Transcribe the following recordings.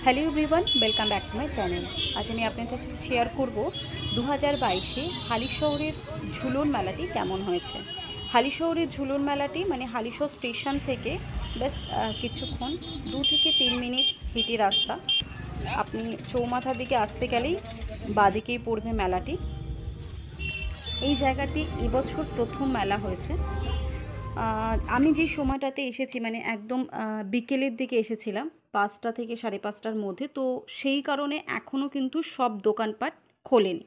Hello everyone, welcome back to my channel. আজ আমি আপনাদের সাথে শেয়ার করব 2022-এ হালিশহরের ঝুলন মেলাটি কেমন হয়েছে। হালিশহরের ঝুলন মেলাটি মানে হালিশহর স্টেশন থেকে ব্যাস কিছুক্ষণ 2 থেকে 3 মিনিট হেঁটে রাস্তা। আপনি চৌমাথার দিকে আসতে গেলেই বাঁদিকেই পড়বে মেলাটি। এই জায়গাটি এবছর প্রথম মেলা হয়েছে। আমি যে সময়টাতে এসেছি মানে একদম বিকেলের দিকে এসেছিলাম, 5টা থেকে 5:30টার মধ্যে। তো সেই কারণে এখনও কিন্তু সব দোকানপাট খোলেনি।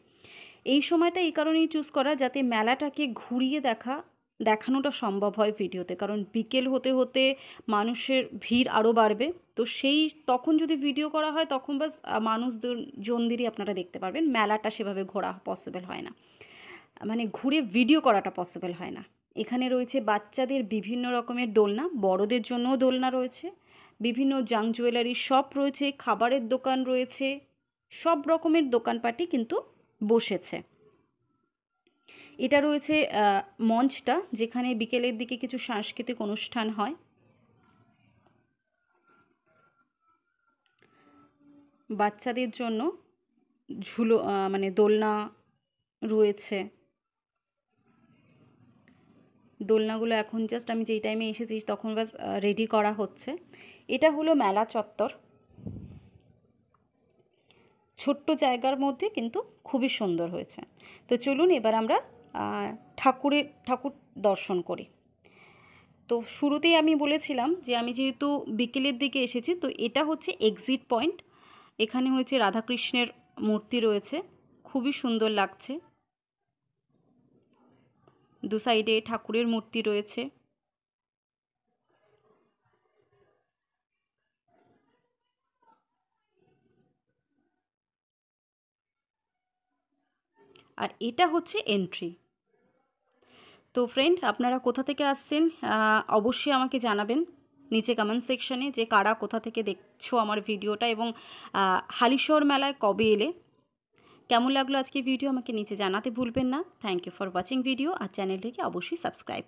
এই সময়টা এই কারণেই চুজ করা যাতে মেলাটাকে ঘুরিয়ে দেখানোটা সম্ভব হয় ভিডিওতে, কারণ বিকেল হতে হতে মানুষের ভিড় আরও বাড়বে। তো তখন যদি ভিডিও করা হয় তখন বাস মানুষজনদেরই আপনারা দেখতে পারবেন, মেলাটা সেভাবে ঘোরা পসিবল হয় না, মানে ঘুরে ভিডিও করাটা পসিবল হয় না। এখানে রয়েছে বাচ্চাদের বিভিন্ন রকমের দোলনা, বড়দের জন্যও দোলনা রয়েছে, বিভিন্ন জাঙ্ক জুয়েলারির শপ রয়েছে, খাবারের দোকান রয়েছে, সব রকমের দোকানপাটই কিন্তু বসেছে। এটা রয়েছে মঞ্চটা, যেখানে বিকেলের দিকে কিছু সাংস্কৃতিক অনুষ্ঠান হয়। বাচ্চাদের জন্য মানে দোলনা রয়েছে। দোলনাগুলো এখন জাস্ট আমি যেই টাইমে এসেছি তখন বাস রেডি করা হচ্ছে। এটা হলো মেলা চত্বর, ছোট্ট জায়গার মধ্যে কিন্তু খুবই সুন্দর হয়েছে। তো চলুন এবার আমরা ঠাকুর দর্শন করি। তো শুরুতেই আমি বলেছিলাম যে আমি যেহেতু বিকেলের দিকে এসেছি, তো এটা হচ্ছে এক্সিট পয়েন্ট। এখানে হচ্ছে রাধাকৃষ্ণের মূর্তি রয়েছে, খুবই সুন্দর লাগছে। দু সাইডে ঠাকুরের মূর্তি রয়েছে। আর এটা হচ্ছে এন্ট্রি। তো ফ্রেন্ড, আপনারা কোথা থেকে আসছেন অবশ্যই আমাকে জানাবেন নিচে কমেন্ট সেকশনে, যে কারা কোথা থেকে দেখছো আমার ভিডিওটা, এবং হালিশহর মেলায় কবে এলে। কেমন লাগলো আজকে ভিডিও আমাকে নিচে জানাতে ভুলবেন না। Thank you for watching video, আর চ্যানেলটিকে অবশ্যই সাবস্ক্রাইব